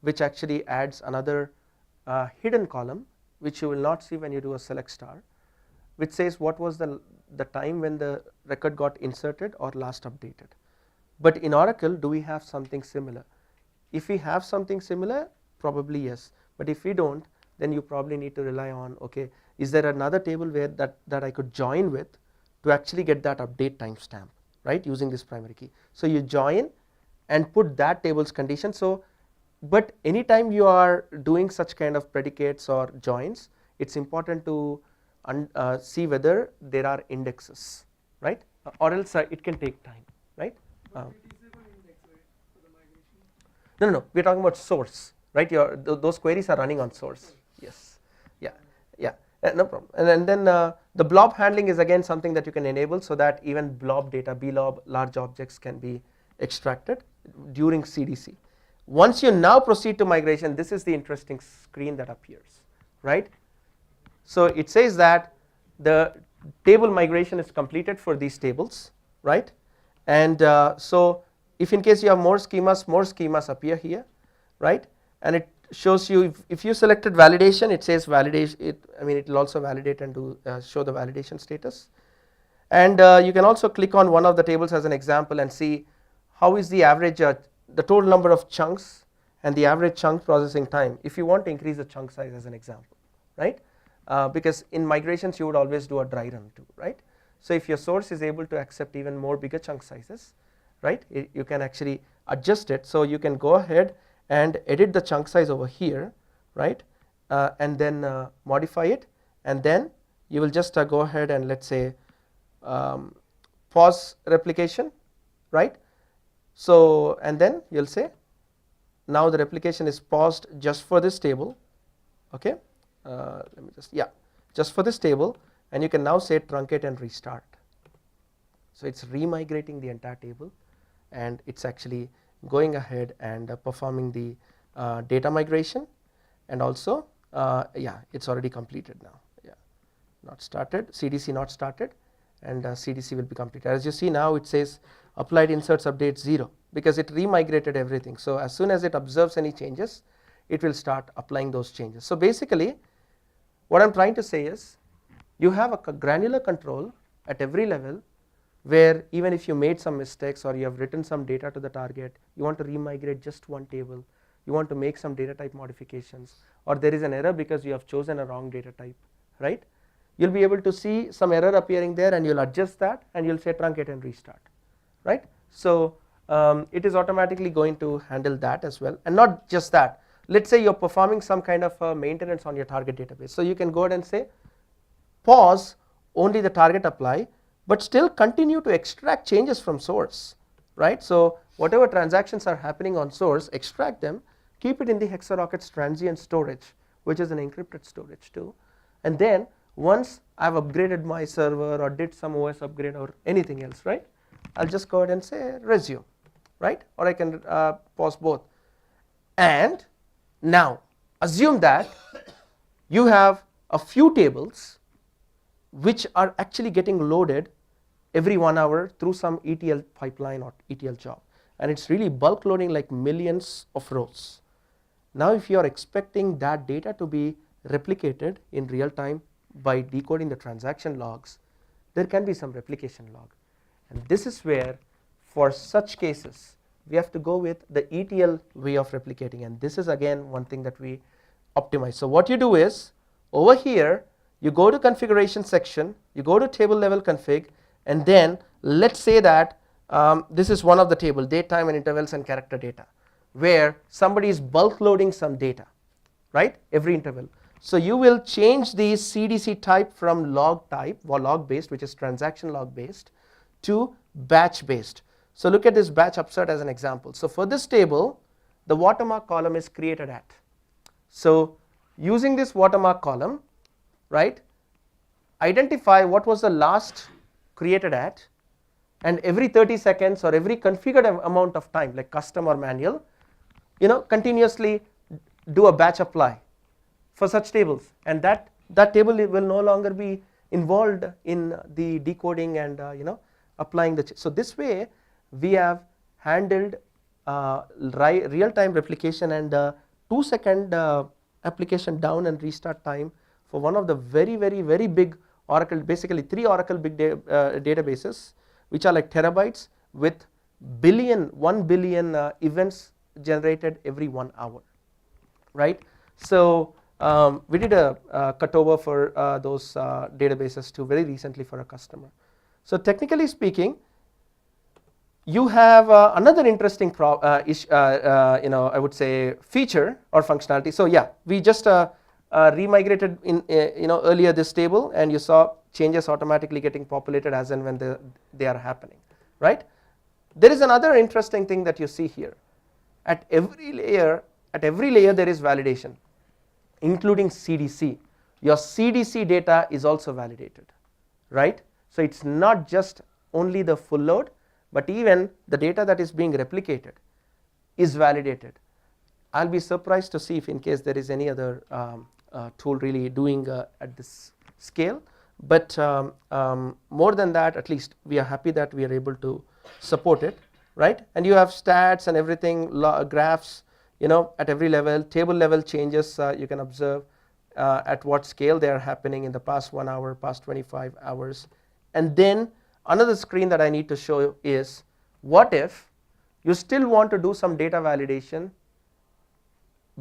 Which actually adds another hidden column, which you will not see when you do a select star, which says what was the time when the record got inserted or last updated. But in Oracle, do we have something similar? If we have something similar, probably yes. But if we don't, then you probably need to rely on, okay, is there another table where that I could join with to actually get that update timestamp, right, using this primary key. So you join and put that table's condition. So, but anytime you are doing such kind of predicates or joins, it's important to see whether there are indexes, right, or else it can take time, right? But it is an index, right, for the migration? No, we're talking about source, right? Those queries are running on source. Yes, yeah, no problem. And then the blob handling is again something that you can enable so that even blob data, blob large objects can be extracted during CDC. Once you now proceed to migration, this is the interesting screen that appears, right? So it says that the table migration is completed for these tables, right? And so if in case you have more schemas appear here, right? And it shows you, if you selected validation, it says validation, it will also validate and do show the validation status. And you can also click on one of the tables as an example and see how is the average, the total number of chunks and the average chunk processing time, if you want to increase the chunk size as an example, right? Because in migrations you would always do a dry run too, right? So if your source is able to accept even more bigger chunk sizes, right, you can actually adjust it. So you can go ahead and edit the chunk size over here, right, and then modify it, and then you will just go ahead and let's say pause replication, right? So and then you'll say now the replication is paused just for this table, okay? Let me just for this table, and you can now say truncate and restart. So it's remigrating the entire table, and it's actually going ahead and performing the data migration, and also it's already completed now. Not started, CDC not started, and CDC will be completed. As you see now, it says applied inserts update 0 because it remigrated everything. So as soon as it observes any changes, it will start applying those changes. So basically what I'm trying to say is you have a granular control at every level, where even if you made some mistakes or you have written some data to the target, you want to remigrate just one table, you want to make some data type modifications, or there is an error because you have chosen a wrong data type, right? You'll be able to see some error appearing there, and you'll adjust that, and you'll say truncate and restart, right? So it is automatically going to handle that as well. And not just that, let's say you're performing some kind of maintenance on your target database, so you can go ahead and say pause only the target apply, but still continue to extract changes from source, right? So whatever transactions are happening on source, extract them, keep it in the HexaRocket's transient storage, which is an encrypted storage too. And then once I've upgraded my server or did some OS upgrade or anything else, right, I'll just go ahead and say resume, right? Or I can pause both. And now assume that you have a few tables which are actually getting loaded every 1 hour through some ETL pipeline or ETL job, and it's really bulk loading like millions of rows. Now if you are expecting that data to be replicated in real time by decoding the transaction logs, there can be some replication log, and this is where for such cases we have to go with the ETL way of replicating, and this is again one thing that we optimize. So what you do is over here you go to configuration section, you go to table level config, and then let's say that this is one of the table, date, time and intervals and character data, where somebody is bulk loading some data, right, every interval. So you will change the CDC type from log type or log based, which is transaction log based, to batch based. So look at this batch upsert as an example. So for this table, the watermark column is created at. So using this watermark column, right, identify what was the last created at, and every 30 seconds or every configured amount of time, like custom or manual, continuously do a batch apply for such tables, and that table will no longer be involved in the decoding and applying the. So this way we have handled real-time replication and 2-second application down and restart time for one of the very big Oracle, basically 3 Oracle big databases, which are like terabytes with 1 billion events generated every 1 hour, right? So we did a cutover for those databases too very recently for a customer. So technically speaking, you have another interesting I would say feature or functionality. So yeah, we just remigrated in earlier this table, and you saw changes automatically getting populated as and when they are happening, right? There is another interesting thing that you see here. At every layer there is validation, including CDC. Your CDC data is also validated, right? So it's not just only the full load, but even the data that is being replicated is validated. I'll be surprised to see if in case there is any other tool really doing at this scale, but more than that, at least we are happy that we are able to support it, right? And you have stats and everything, graphs, at every level, table level changes you can observe at what scale they are happening in the past 1 hour, past 25 hours. And then another screen that I need to show is, what if you still want to do some data validation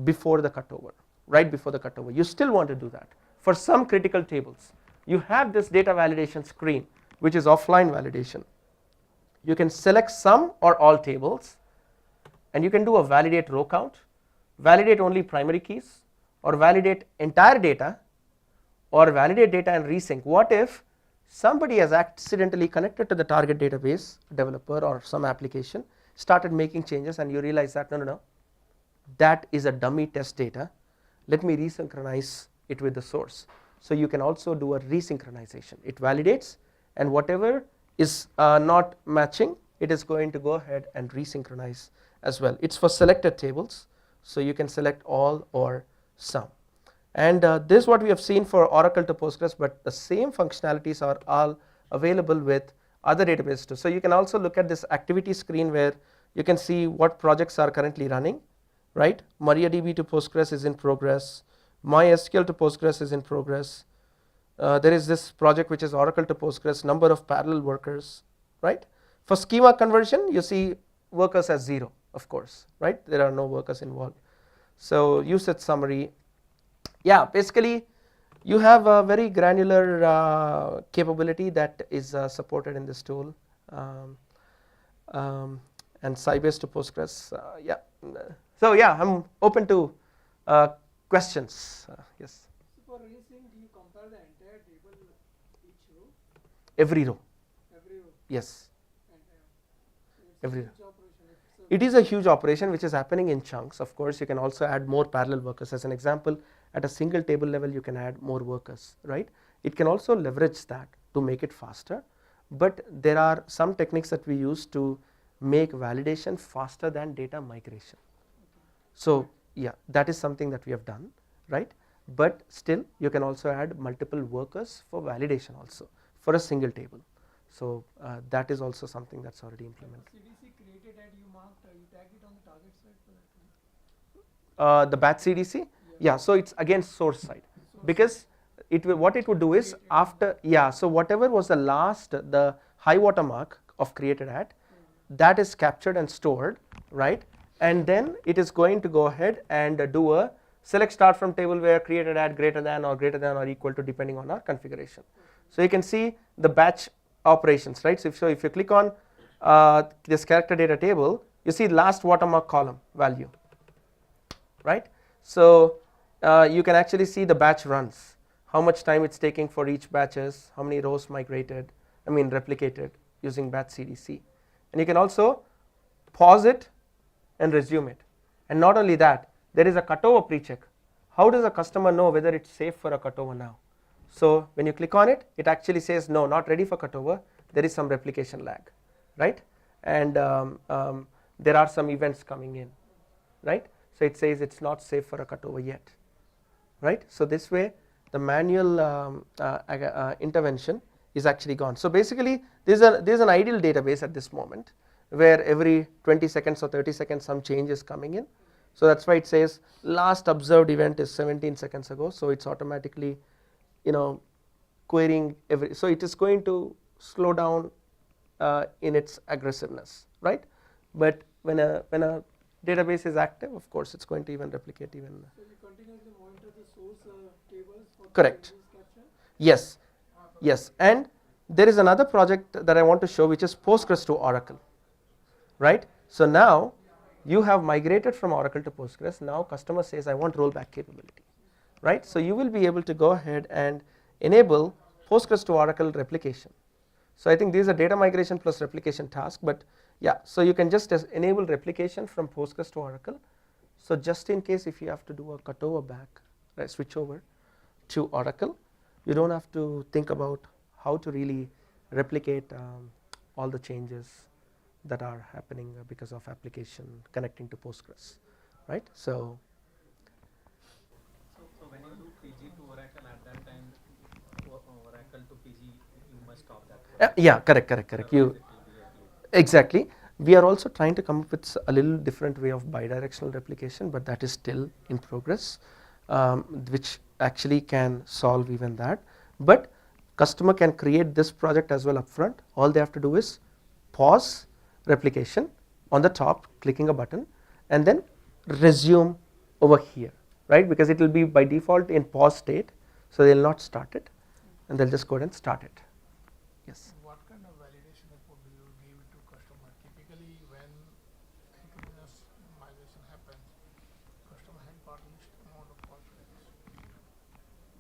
before the cutover, right before the cutover? You still want to do that for some critical tables. You have this data validation screen, which is offline validation. You can select some or all tables, and you can do a validate row count, validate only primary keys, or validate entire data, or validate data and resync. What if somebody has accidentally connected to the target database, developer or some application, started making changes, and you realize that no, that is a dummy test data, let me resynchronize it with the source. So you can also do a resynchronization. It validates, and whatever is not matching, it is going to go ahead and resynchronize as well. It's for selected tables, so you can select all or some. And this is what we have seen for Oracle to Postgres, but the same functionalities are all available with other databases too. So you can also look at this activity screen where you can see what projects are currently running, right? MariaDB to Postgres is in progress. MySQL to Postgres is in progress. There is this project which is Oracle to Postgres, number of parallel workers, right? For schema conversion, you see workers as 0, of course, right? There are no workers involved. So usage summary. Yeah, basically you have a very granular capability that is supported in this tool, and Sybase to Postgres. Yeah. So yeah, I'm open to questions. Yes. So for resync, do you compare the entire table, each row? Every row. Every row. Yes. And, Every row. huge operation. It is a huge operation which is happening in chunks. Of course, you can also add more parallel workers. As an example, at a single table level, you can add more workers, right? It can also leverage that to make it faster. But there are some techniques that we use to make validation faster than data migration. So yeah, that is something that we have done, right? But still, you can also add multiple workers for validation also for a single table. So that is also something that's already implemented. CDC created and you marked, you tagged it on the target side for that. The batch CDC, yeah. So it's again source side, because it will, what it would do is after, yeah. So whatever was the last, the high water mark of created at, that is captured and stored, right? And then it is going to go ahead and do a select start from table where created at greater than or equal to, depending on our configuration. So you can see the batch operations, right? So if you click on this character data table, you see last watermark column value, right? So you can actually see the batch runs, how much time it's taking for each batches, how many rows migrated, replicated using batch CDC. And you can also pause it and resume it. And not only that, there is a cutover pre-check. How does a customer know whether it's safe for a cutover now? So when you click on it, it actually says no, not ready for cutover, there is some replication lag, right? And there are some events coming in, right? So it says it's not safe for a cutover yet, right? So this way the manual intervention is actually gone. So basically there's an ideal database at this moment where every 20 seconds or 30 seconds some change is coming in. So that's why it says last observed event is 17 seconds ago, so it's automatically querying every, so it is going to slow down in its aggressiveness, right? But when a database is active, of course it's going to even replicate even. So you continuously monitor the source tables for Correct. the capture? Yes, yes. And there is another project that I want to show, which is Postgres to Oracle, right? So now you have migrated from Oracle to Postgres. Now customer says I want rollback capability, right? So you will be able to go ahead and enable Postgres to Oracle replication. So I think this is a data migration plus replication task, but yeah, so you can just enable replication from Postgres to Oracle. So just in case if you have to do a cutover back, right, switch over to Oracle, you don't have to think about how to really replicate all the changes that are happening because of application connecting to Postgres, right? So when you do PG to Oracle at that time, Oracle to PG, you must stop that. Yeah, correct. You exactly. We are also trying to come up with a little different way of bidirectional replication, but that is still in progress, which actually can solve even that. But customer can create this project as well upfront. All they have to do is pause replication on the top, clicking a button, and then resume over here, right? Because it will be by default in pause state, so they will not start it, and they'll just go ahead and start it. Yes. What kind of validation report do you give to customer? Typically, when continuous migration happens, customer had got least amount of confidence.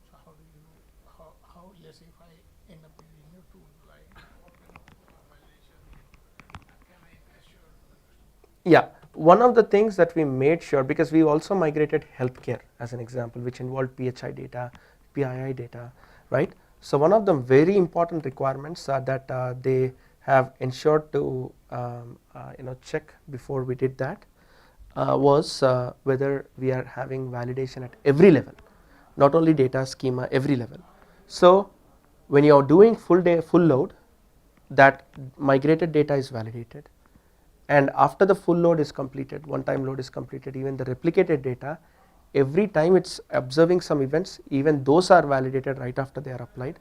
So how do you, how let's say if I end up using your tool like validation, can I assure the customer? Yeah, one of the things that we made sure, because we also migrated healthcare as an example, which involved PHI data, PII data, right? So one of the very important requirements that they have ensured to check before we did that was whether we are having validation at every level, not only data, schema, every level. So when you are doing full load, that migrated data is validated, and after the full load is completed, one time load is completed, even the replicated data, every time it's observing some events, even those are validated right after they are applied.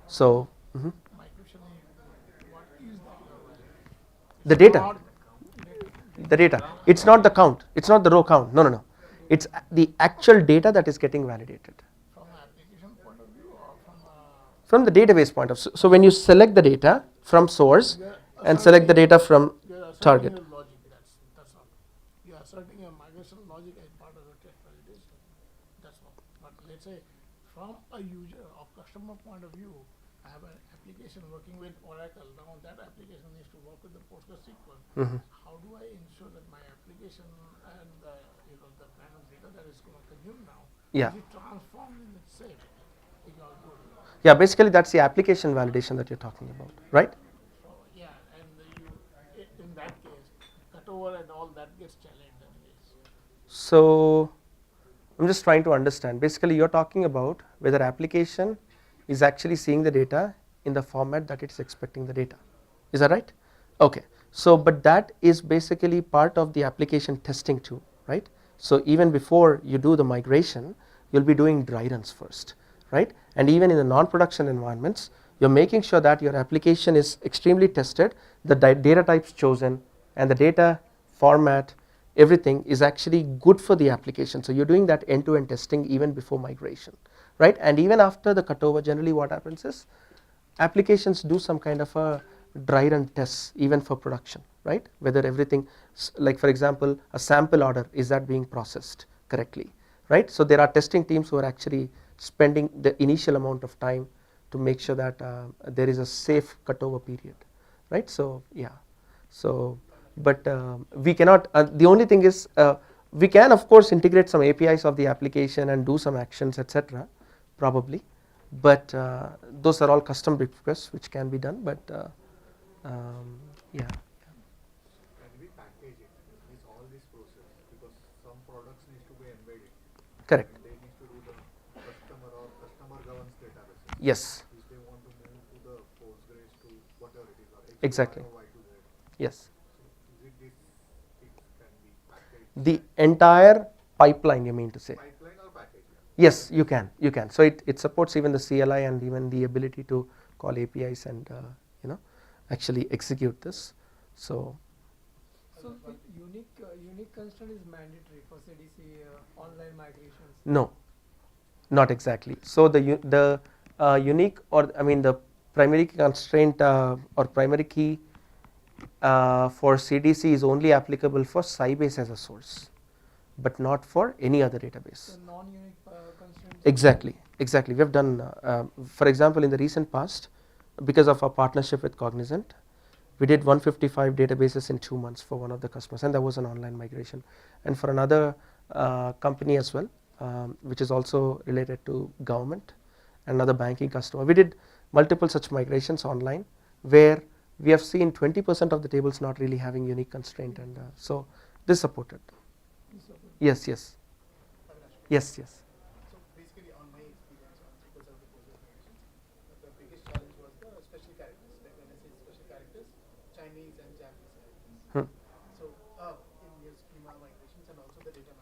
So My question is, what is that? the data, it's not the count, it's not the row count, no, it's the actual data that is getting validated From an application point of view or from the database point of view. So when you select the data from source and select the data from target. your logic, that's all. You are asserting your migration logic as part of the test validation. That's all. But let's say from a user or customer point of view, I have an application working with Oracle. Now that application needs to work with the PostgreSQL. How do I ensure that my application and the kind of data that is going to consume now Yeah. is it transformed in itself? Is all good. Yeah, basically that's the application validation that you're talking about, right? So yeah, and in that case, cutover and all that gets challenged anyways. So I'm just trying to understand. Basically you're talking about whether application is actually seeing the data in the format that it's expecting the data. Is that right? Okay. So but that is basically part of the application testing too, right? So even before you do the migration, you'll be doing dry runs first, right? And even in the non-production environments, you're making sure that your application is extremely tested, the data types chosen, and the data format, everything is actually good for the application. So you're doing that end-to-end testing even before migration, right? And even after the cutover, generally what happens is applications do some kind of a dry run tests even for production, right? Whether everything, like for example, a sample order, is that being processed correctly? right? So there are testing teams who are actually spending the initial amount of time to make sure that there is a safe cutover period, right? So yeah, so but we cannot. The only thing is we can of course integrate some APIs of the application and do some actions, etc. Probably, but those are all custom requests which can be done. But yeah, Can we package it? Means all this process because some products need to be embedded. correct. And they need to do the customer or customer governs databases. Yes, If they want to move to the Postgres to whatever it is or exactly. X or Y to Z. Yes. So is it this things can be packaged? The entire pipeline, you mean to say? Pipeline or package? Yes, you can. You can. So it supports even the CLI and even the ability to call APIs and actually execute this. So unique constraint is mandatory for CDC online migrations. no, not exactly. So the unique or I mean the primary constraint or primary key for CDC is only applicable for Sybase as a source, but not for any other database. So non-unique constraints. Exactly, exactly. We have done, for example, in the recent past, because of our partnership with Cognizant, we did 155 databases in 2 months for one of the customers, and that was an online migration. And for another company as well, which is also related to government, another banking customer, we did multiple such migrations online, where we have seen 20% of the tables not really having unique constraint, and so this supported. Yes, yes, yes, yes. So basically, on my experience on SQL Server Postgres migrations, the biggest challenge was the special characters. Like when I say special characters, Chinese and Japanese characters. So in your schema migrations and also the data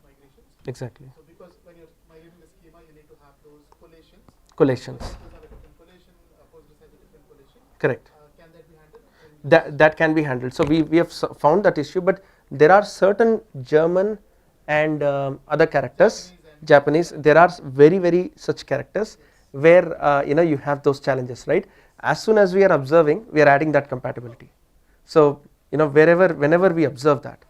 migrations. Exactly. So because when you're migrating the schema, you need to have those collations. Collations. So SQL have a different collation. Postgres has a different collation. Correct. Can that be handled? That can be handled. So we have found that issue, but there are certain German and other characters, Japanese. There are very such characters where you have those challenges, right? As soon as we are observing, we are adding that compatibility. So whenever we observe that,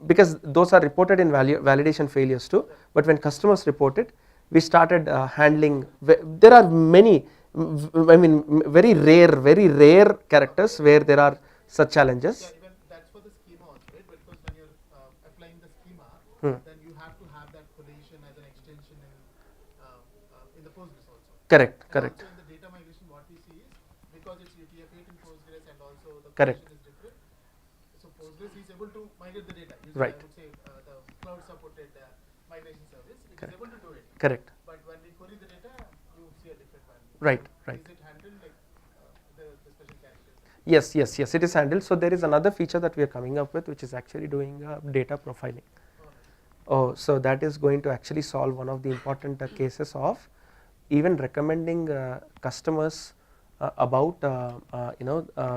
because those are reported in validation failures too. But when customers report it, we started handling. There are many. I mean, very rare characters where there are such challenges. Yeah, even that's for the schema also, right? Because when you're applying the schema, then you have to have that collation as an extension in the Postgres also. Correct, And correct. also in the data migration, what we see is because it's UTF-8 in Postgres and also the Correct. collation is different. So Postgres is able to migrate the data. Using, Right. I would say the cloud-supported migration service. It Correct. is able to do it. Correct. But when we query the data, you see a different value. Right, So right. is it handled like the special characters? Yes, it is handled. So there is another feature that we are coming up with, which is actually doing data profiling. Oh, so that is going to actually solve one of the important cases of even recommending customers about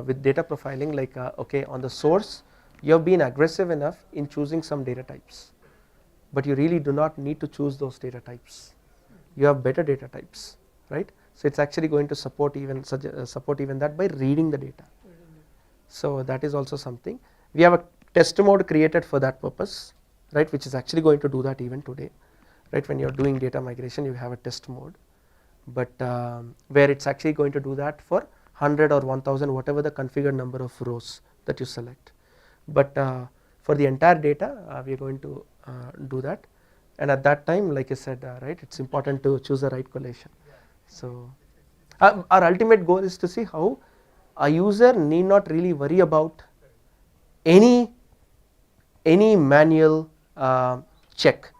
with data profiling, like okay, on the source you have been aggressive enough in choosing some data types, but you really do not need to choose those data types. You have better data types, right? So it's actually going to support even that by reading the data. So that is also something. We have a test mode created for that purpose, right, which is actually going to do that even today, right? When you're doing data migration, you have a test mode, but where it's actually going to do that for 100 or 1000, whatever the configured number of rows that you select. But for the entire data, we are going to do that, and at that time, like I said, right, it's important to choose the right collation. So our ultimate goal is to see how a user need not really worry about any manual check,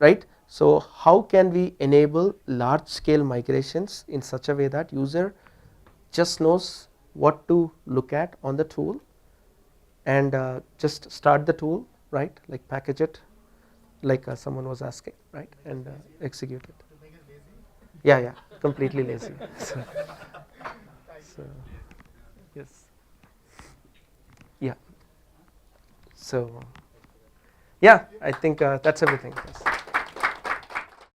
right? So how can we enable large scale migrations in such a way that user just knows what to look at on the tool and just start the tool, right, like package it like someone was asking, right, and execute it. To make us lazy? Yeah, completely lazy. So yes, yeah. So yeah, I think that's everything. Yes.